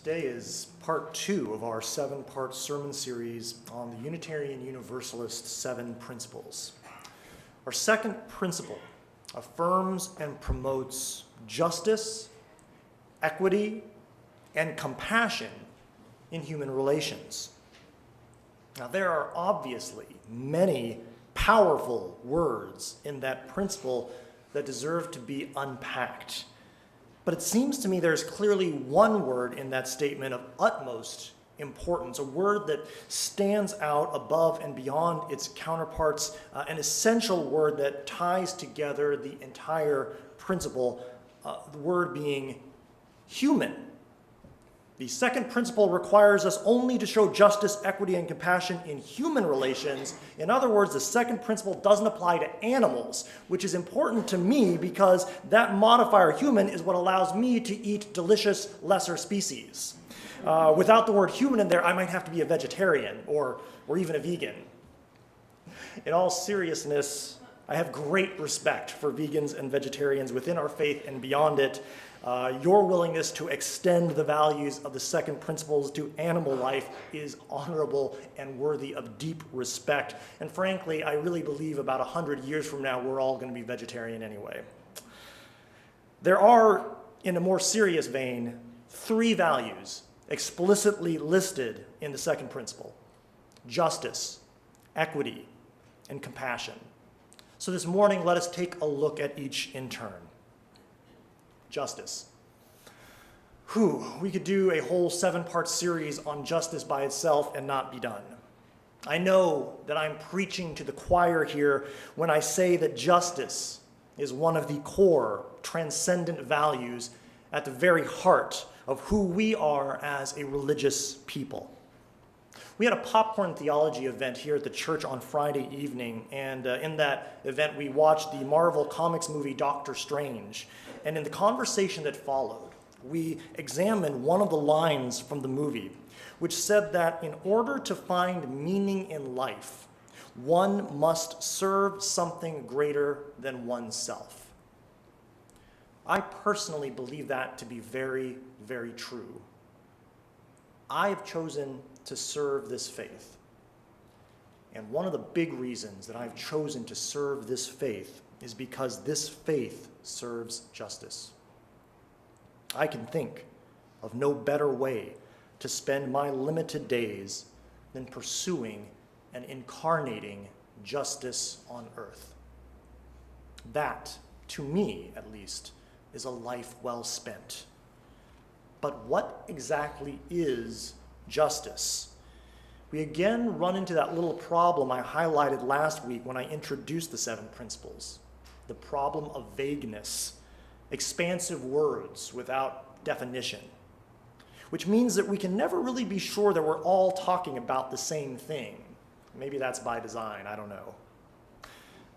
Today is part 2 of our 7-part sermon series on the Unitarian Universalist 7 principles. Our second principle affirms and promotes justice, equity, and compassion in human relations. Now, there are obviously many powerful words in that principle that deserve to be unpacked. But it seems to me there's clearly one word in that statement of utmost importance, a word that stands out above and beyond its counterparts, an essential word that ties together the entire principle, the word being human. The second principle requires us only to show justice, equity, and compassion in human relations. In other words, the second principle doesn't apply to animals, which is important to me because that modifier human is what allows me to eat delicious lesser species. Without the word human in there, I might have to be a vegetarian or even a vegan. In all seriousness, I have great respect for vegans and vegetarians within our faith and beyond it. Your willingness to extend the values of the second principles to animal life is honorable and worthy of deep respect. And frankly, I really believe about 100 years from now, we're all going to be vegetarian anyway. There are, in a more serious vein, 3 values explicitly listed in the second principle: justice, equity, and compassion. So this morning, let us take a look at each in turn. Justice. We could do a whole 7-part series on justice by itself and not be done. I know that I'm preaching to the choir here when I say that justice is one of the core transcendent values at the very heart of who we are as a religious people. We had a popcorn theology event here at the church on Friday evening, and in that event we watched the Marvel Comics movie Doctor Strange. And in the conversation that followed, we examined one of the lines from the movie, which said that in order to find meaning in life, one must serve something greater than oneself. I personally believe that to be very, very true. I have chosen to serve this faith. And one of the big reasons that I've chosen to serve this faith is because this faith serves justice. I can think of no better way to spend my limited days than pursuing and incarnating justice on earth. That, to me at least, is a life well spent. But what exactly is justice? We again run into that little problem I highlighted last week when I introduced the 7 principles. The problem of vagueness, expansive words without definition, which means that we can never really be sure that we're all talking about the same thing. Maybe that's by design, I don't know.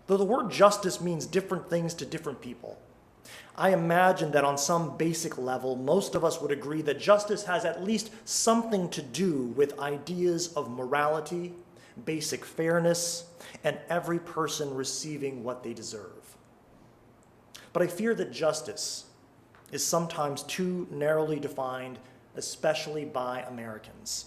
Though the word justice means different things to different people, I imagine that on some basic level, most of us would agree that justice has at least something to do with ideas of morality, basic fairness, and every person receiving what they deserve. But I fear that justice is sometimes too narrowly defined, especially by Americans.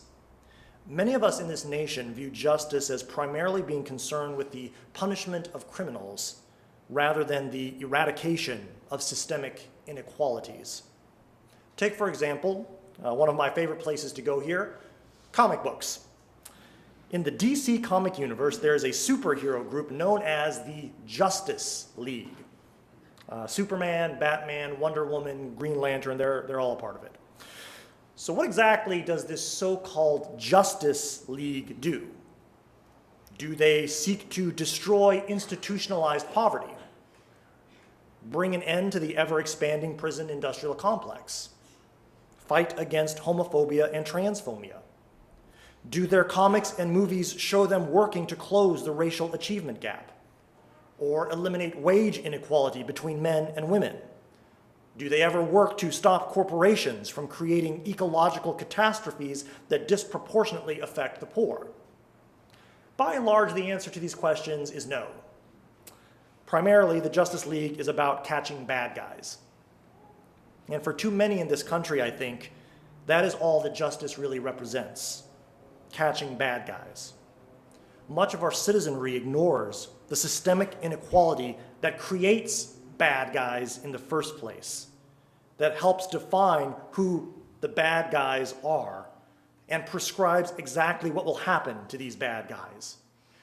Many of us in this nation view justice as primarily being concerned with the punishment of criminals rather than the eradication of systemic inequalities. Take, for example, one of my favorite places to go here, comic books. In the DC comic universe, there is a superhero group known as the Justice League. Superman, Batman, Wonder Woman, Green Lantern, they're all a part of it. So what exactly does this so-called Justice League do? Do they seek to destroy institutionalized poverty? Bring an end to the ever-expanding prison industrial complex? Fight against homophobia and transphobia? Do their comics and movies show them working to close the racial achievement gap? Or eliminate wage inequality between men and women? Do they ever work to stop corporations from creating ecological catastrophes that disproportionately affect the poor? By and large, the answer to these questions is no. Primarily, the Justice League is about catching bad guys. And for too many in this country, I think, That is all that justice really represents, catching bad guys. Much of our citizenry ignores the systemic inequality that creates bad guys in the first place, that helps define who the bad guys are, and prescribes exactly what will happen to these bad guys,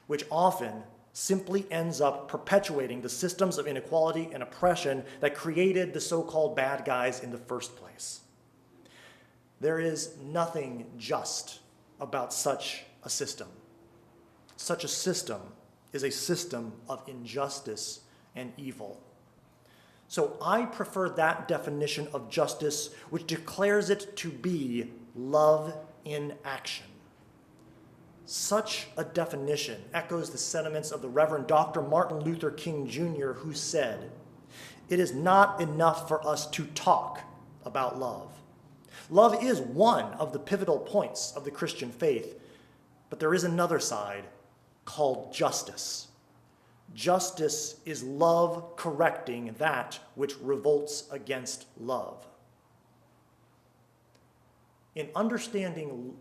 which often simply ends up perpetuating the systems of inequality and oppression that created the so-called bad guys in the first place. There is nothing just about such a system. Such a system is a system of injustice and evil. So I prefer that definition of justice, which declares it to be love in action. Such a definition echoes the sentiments of the Reverend Dr. Martin Luther King Jr., who said, "It is not enough for us to talk about love. Love is one of the pivotal points of the Christian faith, but there is another side called justice. Justice is love correcting that which revolts against love." In understanding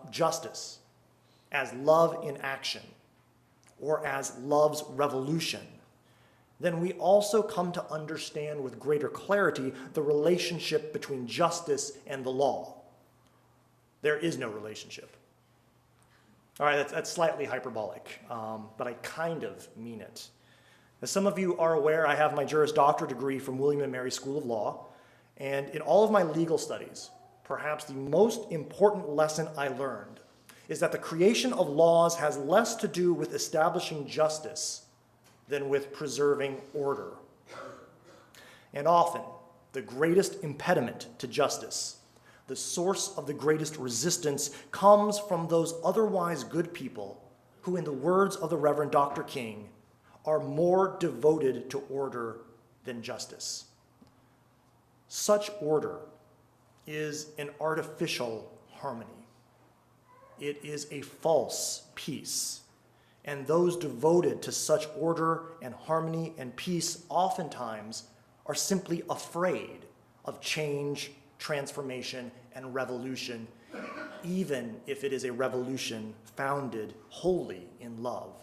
justice as love in action, or as love's revolution, then we also come to understand with greater clarity the relationship between justice and the law. There is no relationship. All right, that's slightly hyperbolic, but I kind of mean it. As some of you are aware, I have my Juris Doctor degree from William & Mary School of Law, and in all of my legal studies, perhaps the most important lesson I learned is that the creation of laws has less to do with establishing justice than with preserving order. And often, the greatest impediment to justice, the source of the greatest resistance, comes from those otherwise good people who, in the words of the Reverend Dr. King, are more devoted to order than justice. Such order is an artificial harmony. It is a false peace. And those devoted to such order and harmony and peace oftentimes are simply afraid of change, transformation, and revolution, even if it is a revolution founded wholly in love.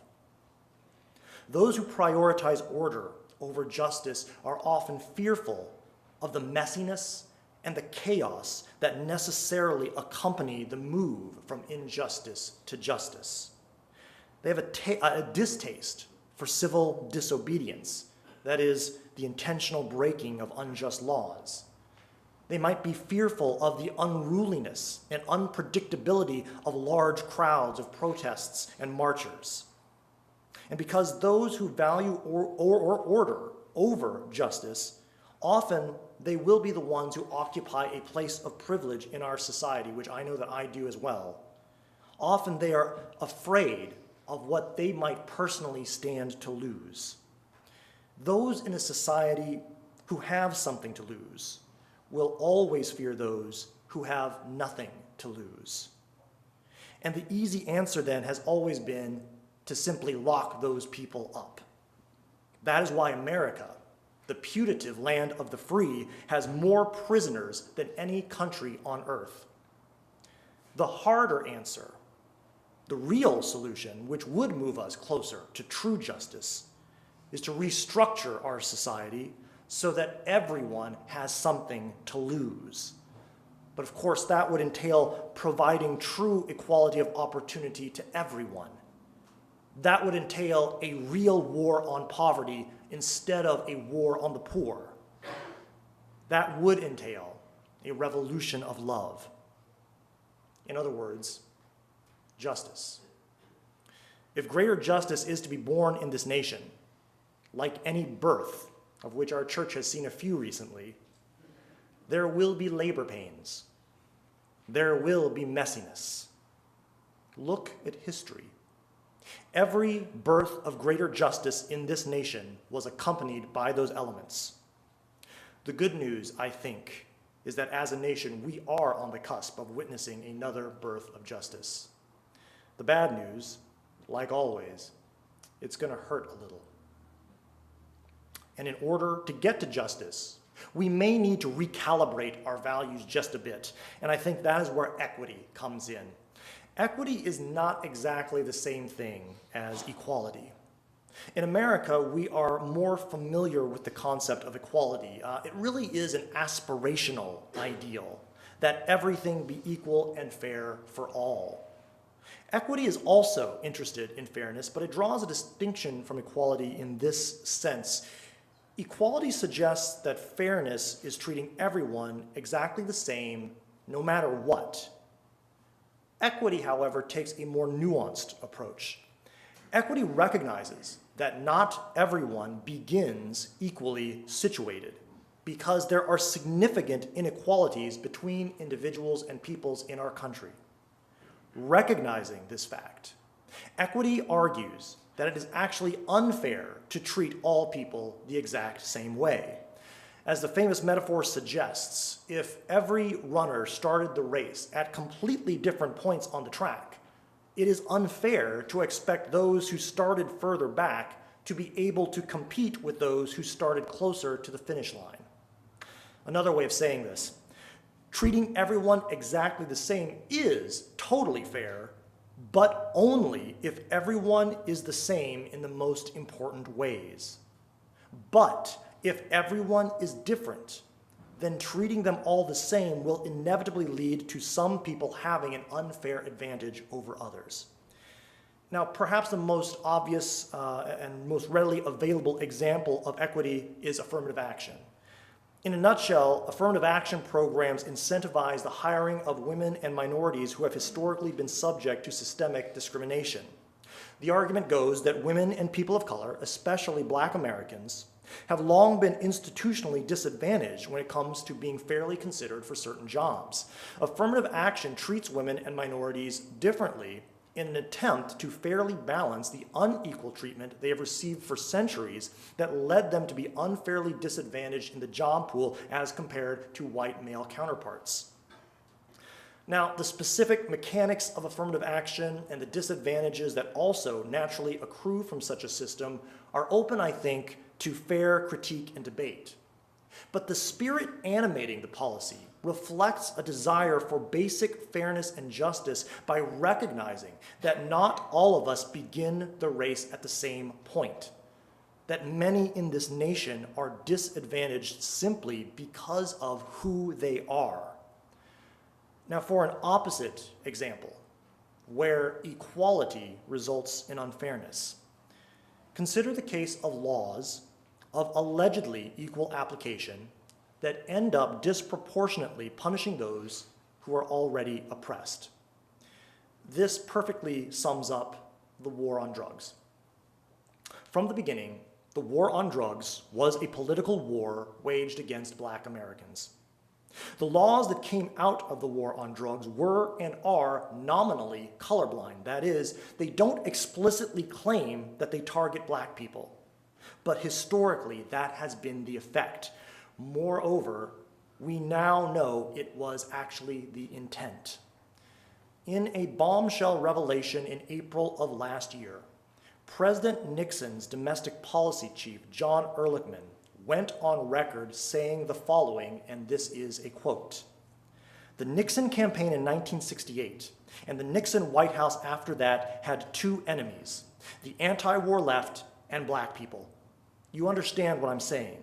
Those who prioritize order over justice are often fearful of the messiness and the chaos that necessarily accompany the move from injustice to justice. They have a distaste for civil disobedience, that is, the intentional breaking of unjust laws. They might be fearful of the unruliness and unpredictability of large crowds of protests and marchers. And because those who value order over justice, often they will be the ones who occupy a place of privilege in our society, which I know that I do as well. Often they are afraid of what they might personally stand to lose. Those in a society who have something to lose will always fear those who have nothing to lose. And the easy answer then has always been to simply lock those people up. That is why America, the putative land of the free, has more prisoners than any country on earth. The harder answer, the real solution, which would move us closer to true justice, is to restructure our society so that everyone has something to lose. But of course, that would entail providing true equality of opportunity to everyone. That would entail a real war on poverty instead of a war on the poor. That would entail a revolution of love. In other words, justice. If greater justice is to be born in this nation, like any birth, of which our church has seen a few recently, there will be labor pains. There will be messiness. Look at history. Every birth of greater justice in this nation was accompanied by those elements. The good news, I think, is that as a nation, we are on the cusp of witnessing another birth of justice. The bad news, like always, it's going to hurt a little. And in order to get to justice We may need to recalibrate our values just a bit, and I think that is where equity comes in. Equity is not exactly the same thing as equality. In America, we are more familiar with the concept of equality. It really is an aspirational ideal that everything be equal and fair for all. Equity is also interested in fairness, but it draws a distinction from equality in this sense. Equality suggests that fairness is treating everyone exactly the same, no matter what. Equity, however, takes a more nuanced approach. Equity recognizes that not everyone begins equally situated because there are significant inequalities between individuals and peoples in our country. Recognizing this fact, equity argues that it is actually unfair to treat all people the exact same way. As the famous metaphor suggests, if every runner started the race at completely different points on the track, it is unfair to expect those who started further back to be able to compete with those who started closer to the finish line. Another way of saying this, treating everyone exactly the same is totally fair, but only if everyone is the same in the most important ways. But if everyone is different, then treating them all the same will inevitably lead to some people having an unfair advantage over others. Now, perhaps the most obvious and most readily available example of equity is affirmative action. In a nutshell, affirmative action programs incentivize the hiring of women and minorities who have historically been subject to systemic discrimination. The argument goes that women and people of color, especially Black Americans, have long been institutionally disadvantaged when it comes to being fairly considered for certain jobs. Affirmative action treats women and minorities differently in an attempt to fairly balance the unequal treatment they have received for centuries that led them to be unfairly disadvantaged in the job pool as compared to white male counterparts. Now, the specific mechanics of affirmative action and the disadvantages that also naturally accrue from such a system are open, I think, to fair critique and debate. But the spirit animating the policy reflects a desire for basic fairness and justice by recognizing that not all of us begin the race at the same point, that many in this nation are disadvantaged simply because of who they are. Now, for an opposite example, where equality results in unfairness, consider the case of laws of allegedly equal application that end up disproportionately punishing those who are already oppressed. This perfectly sums up the war on drugs. From the beginning, the war on drugs was a political war waged against Black Americans. The laws that came out of the war on drugs were and are nominally colorblind. That is, they don't explicitly claim that they target Black people. But historically, that has been the effect. Moreover, we now know it was actually the intent. In a bombshell revelation in April of last year, President Nixon's domestic policy chief, John Ehrlichman, went on record saying the following, and this is a quote: "The Nixon campaign in 1968 and the Nixon White House after that had two enemies, the anti-war left and Black people. You understand what I'm saying?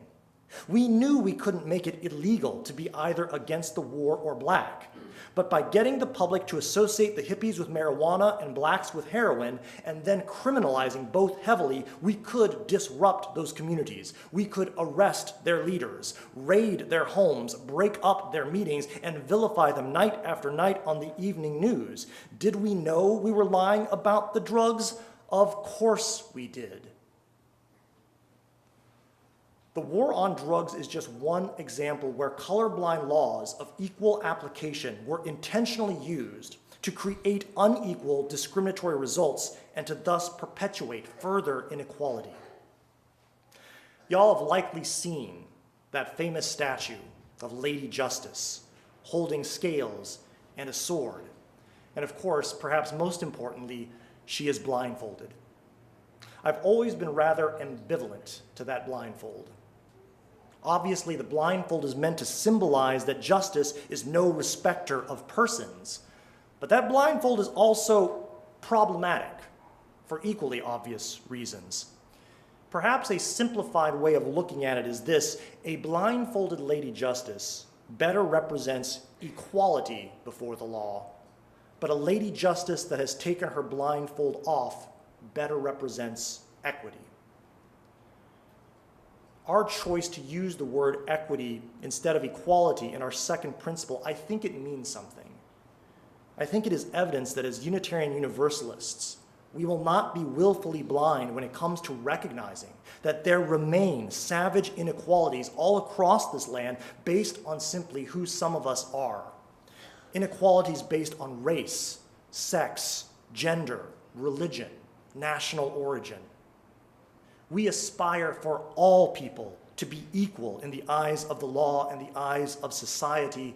We knew we couldn't make it illegal to be either against the war or Black, but by getting the public to associate the hippies with marijuana and Blacks with heroin and then criminalizing both heavily, we could disrupt those communities. We could arrest their leaders, raid their homes, break up their meetings, and vilify them night after night on the evening news. Did we know we were lying about the drugs? Of course we did." The war on drugs is just one example where colorblind laws of equal application were intentionally used to create unequal discriminatory results and to thus perpetuate further inequality. Y'all have likely seen that famous statue of Lady Justice holding scales and a sword. And of course, perhaps most importantly, she is blindfolded. I've always been rather ambivalent to that blindfold. Obviously, the blindfold is meant to symbolize that justice is no respecter of persons. But that blindfold is also problematic for equally obvious reasons. Perhaps a simplified way of looking at it is this: a blindfolded Lady Justice better represents equality before the law, but a Lady Justice that has taken her blindfold off better represents equity. Our choice to use the word equity instead of equality in our second principle, I think it means something. I think it is evidence that as Unitarian Universalists, we will not be willfully blind when it comes to recognizing that there remain savage inequalities all across this land based on simply who some of us are. Inequalities based on race, sex, gender, religion, national origin. We aspire for all people to be equal in the eyes of the law and the eyes of society,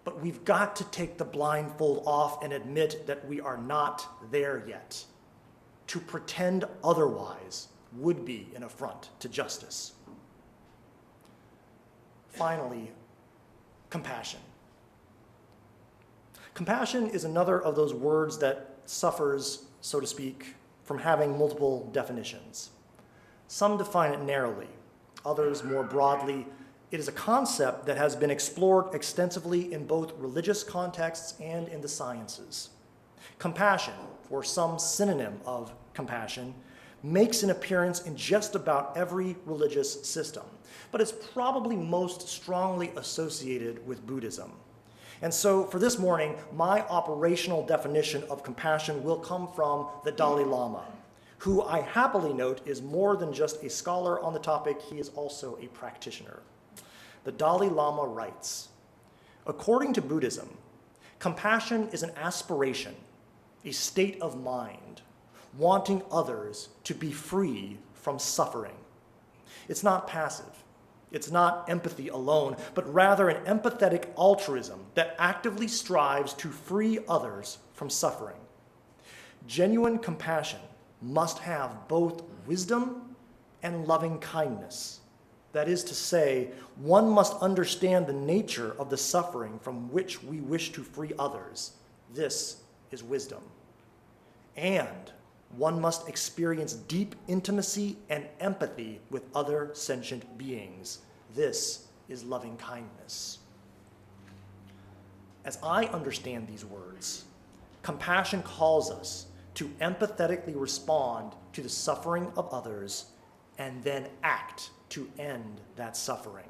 but we've got to take the blindfold off and admit that we are not there yet. To pretend otherwise would be an affront to justice. Finally, compassion. Compassion is another of those words that suffers, so to speak, from having multiple definitions. Some define it narrowly, others more broadly. It is a concept that has been explored extensively in both religious contexts and in the sciences. Compassion, or some synonym of compassion, makes an appearance in just about every religious system, but it's probably most strongly associated with Buddhism. And so for this morning, my operational definition of compassion will come from the Dalai Lama, who I happily note is more than just a scholar on the topic, he is also a practitioner. The Dalai Lama writes, "According to Buddhism, compassion is an aspiration, a state of mind, wanting others to be free from suffering. It's not passive. It's not empathy alone, but rather an empathetic altruism that actively strives to free others from suffering. Genuine compassion must have both wisdom and loving kindness. That is to say, one must understand the nature of the suffering from which we wish to free others. This is wisdom. And one must experience deep intimacy and empathy with other sentient beings. This is loving kindness." As I understand these words, compassion calls us to empathetically respond to the suffering of others and then act to end that suffering.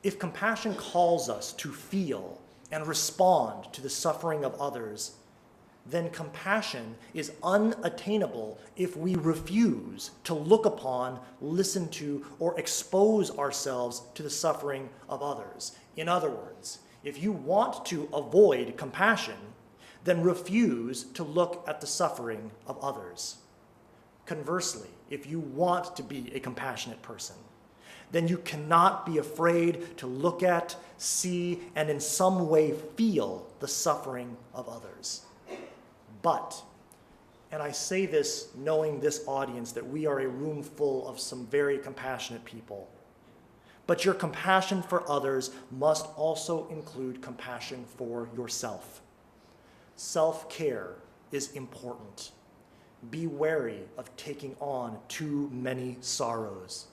If compassion calls us to feel and respond to the suffering of others, then compassion is unattainable if we refuse to look upon, listen to, or expose ourselves to the suffering of others. In other words, if you want to avoid compassion, then refuse to look at the suffering of others. Conversely, if you want to be a compassionate person, then you cannot be afraid to look at, see, and in some way feel the suffering of others. But, and I say this knowing this audience that we are a room full of some very compassionate people, but your compassion for others must also include compassion for yourself. Self-care is important. Be wary of taking on too many sorrows.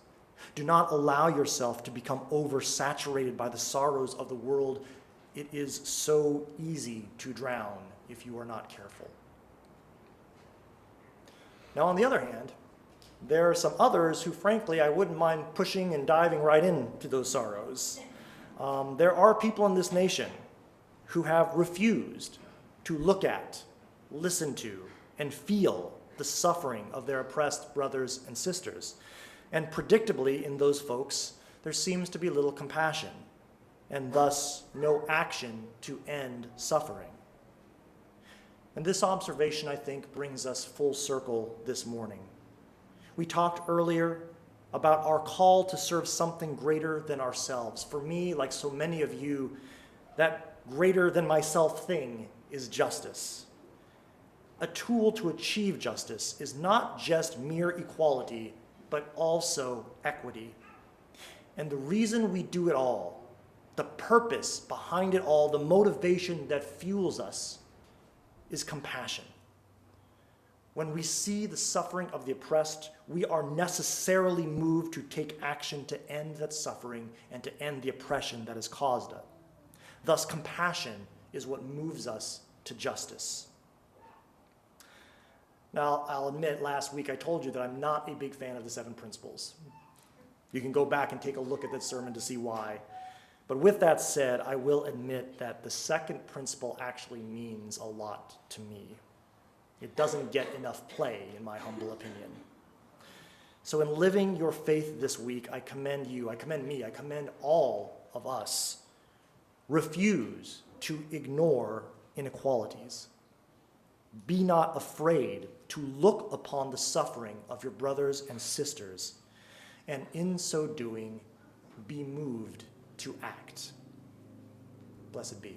Do not allow yourself to become oversaturated by the sorrows of the world. It is so easy to drown if you are not careful. Now, on the other hand, there are some others who, frankly, I wouldn't mind pushing and diving right into those sorrows. There are people in this nation who have refused to look at, listen to, and feel the suffering of their oppressed brothers and sisters. And predictably, in those folks, there seems to be little compassion, and thus no action to end suffering. And this observation, I think, brings us full circle this morning. We talked earlier about our call to serve something greater than ourselves. For me, like so many of you, that greater than myself thing is justice. A tool to achieve justice is not just mere equality, but also equity. And the reason we do it all, the purpose behind it all, the motivation that fuels us, is compassion. When we see the suffering of the oppressed, we are necessarily moved to take action to end that suffering and to end the oppression that has caused it. Thus, compassion is what moves us to justice. Now, I'll admit, last week I told you that I'm not a big fan of the 7 principles. You can go back and take a look at that sermon to see why. But with that said, I will admit that the second principle actually means a lot to me. It doesn't get enough play, in my humble opinion. So in living your faith this week, I commend you, I commend me, I commend all of us. Refuse to ignore inequalities. Be not afraid to look upon the suffering of your brothers and sisters, and in so doing, be moved to act. Blessed be.